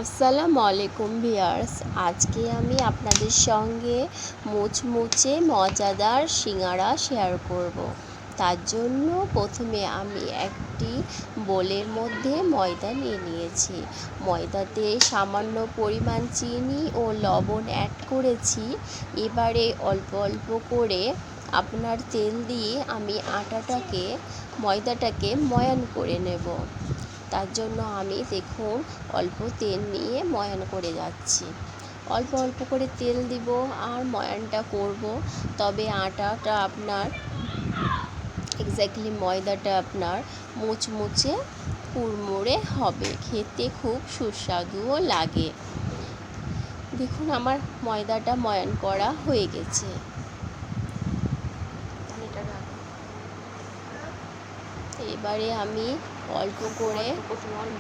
আসসালামু আলাইকুম ভিউয়ার্স, আজকে আমি আপনাদের সঙ্গে মুচমুচে মজাদার সিঙ্গারা শেয়ার করব। তার জন্য প্রথমে আমি একটি বোলের মধ্যে ময়দা নিয়ে নিয়েছি। ময়দাতে সামান্য পরিমাণ চিনি ও লবণ অ্যাড করেছি। এবারে অল্প অল্প করে আপনার তেল দিয়ে আমি ময়দাটাকে ময়ান করে নেব। তার জন্য আমি দেখুন অল্প তেল নিয়ে ময়ান করে যাচ্ছি। অল্প অল্প করে তেল দিব আর ময়ানটা করব। তবে আটাটা আপনার ময়দাটা আপনার মুচমুচে কুড়মুড়ে হবে, খেতে খুব সুস্বাদুও লাগে। দেখুন আমার ময়দাটা ময়ান করা হয়ে গেছে। এবারে আমি অল্প করে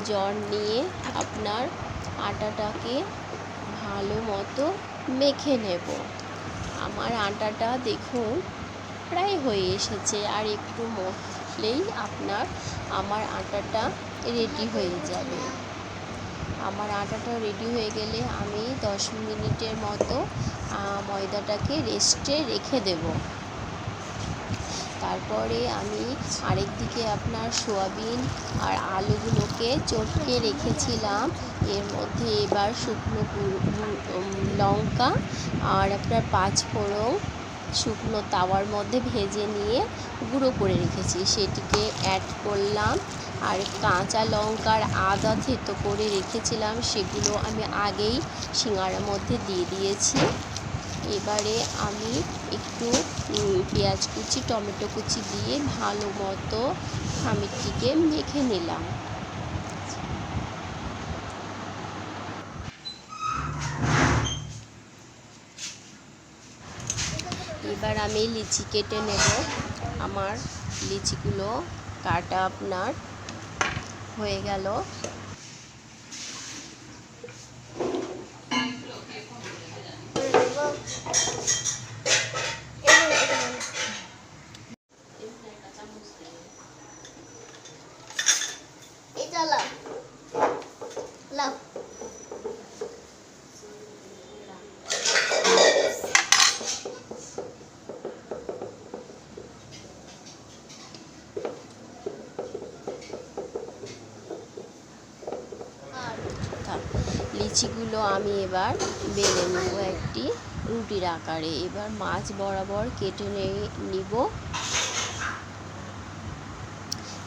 জল নিয়ে আপনার আটাটাকে ভালো মতো মেখে নেব। আমার আটাটা দেখুন প্রায় হয়ে এসেছে, আর একটু মথলেই আমার আটাটা রেডি হয়ে যাবে। আমার আটাটা রেডি হয়ে গেলে আমি 10 মিনিটের মতো ময়দাটাকে রেস্টে রেখে দেব। তারপরে আমি আরেক দিকে আপনার সয়াবিন আর আলুগুলোকে চটকে রেখেছিলাম। এর মধ্যে এবার শুকনো লঙ্কা আর আপনার 5 ফোড়ন শুকনো তাওয়ার মধ্যে ভেজে নিয়ে গুঁড়ো করে রেখেছি, সেটিকে অ্যাড করলাম। আর কাঁচা লঙ্কার আদা থেতো করে রেখেছিলাম, সেগুলো আমি আগেই সিঙ্গারার মধ্যে দিয়ে দিয়েছি। এবারে আমি একটু পেঁয়াজ কুচি, টমেটো কুচি দিয়ে ভালো মতো খামিরটিকে মেখে নিলাম। এবার আমি লিচি কেটে নেব। আমার লিচিগুলো কাটা আপনার হয়ে গেল। লিচিগুলো আমি এবার বেলে নেব একটি রুটির আকারে। এবার মাছ বরাবর কেটে নিব।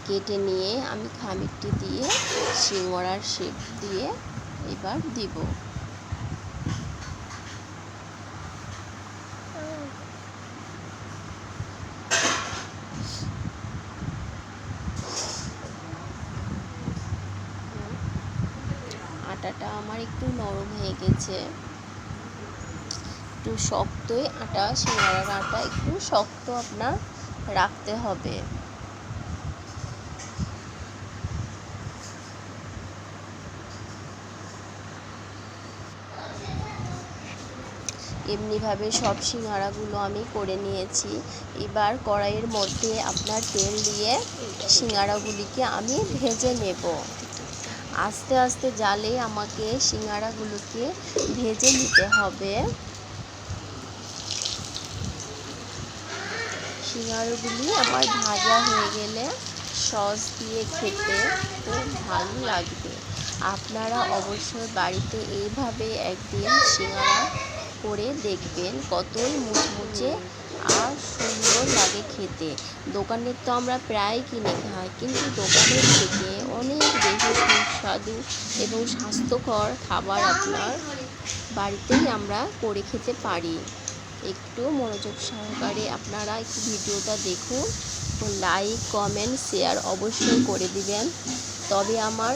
কেটে নিয়ে আমি খামিরটি দিয়ে সিঙ্গারার শেপ দিয়ে এবার দিব। আটাটা আমার একটু নরম হয়ে গেছে, একটু শক্তই আটা, সিঙ্গারার আটা একটু শক্ত আপনার রাখতে হবে। এমনিভাবে সব সিঙ্গারাগুলো আমি করে নিয়েছি। এবার কড়াইয়ের মধ্যে আপনার তেল দিয়ে সিঙ্গারাগুলিকে আমি ভেজে নেব। আস্তে আস্তে জালে আমাকে সিঙ্গারাগুলোকে ভেজে নিতে হবে। সিঙ্গারাগুলি আমার ভাজা হয়ে গেলে সস দিয়ে খেতে খুব ভালো লাগবে। আপনারা অবশ্যই বাড়িতে এইভাবে একদিন সিঙ্গারা করে দেখবেন, কতই মুচমুচে আর সুন্দর লাগে খেতে। দোকানের তো আমরা প্রায় কিনে খাই, কিন্তু দোকানের থেকে অনেক বেশি সুস্বাদু এবং স্বাস্থ্যকর খাবার আপনার বাড়িতেই আমরা করে খেতে পারি। একটু মনোযোগ সহকারে আপনারা একটু ভিডিওটা দেখুন, লাইক কমেন্ট শেয়ার অবশ্যই করে দিবেন, তবে আমার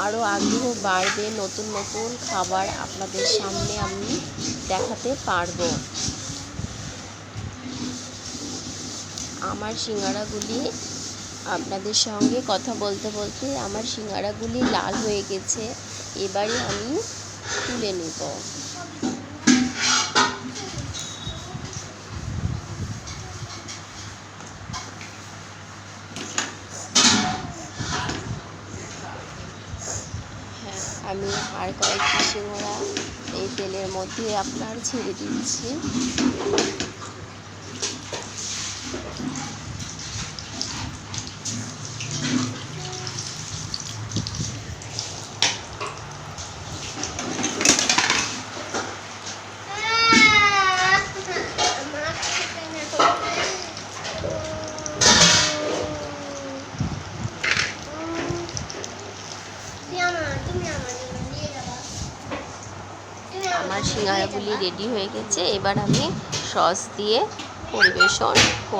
আরও আগ্রহ বাড়বে, নতুন নতুন খাবার আপনাদের সামনে আমি দেখাতে পারবো। আমার সিঙ্গারাগুলি আপনাদের সঙ্গে কথা বলতে বলতে আমার সিঙ্গারাগুলি লাল হয়ে গেছে। এবারে আমি তুলে নেব। আমি আর কয়েকটি সিঙ্গারা এই তেলের মধ্যে আপনার ছেড়ে দিচ্ছি। আমার সিঙ্গারাগুলি রেডি হয়ে গেছে, এবার আমি সস দিয়ে পরিবেশন করব।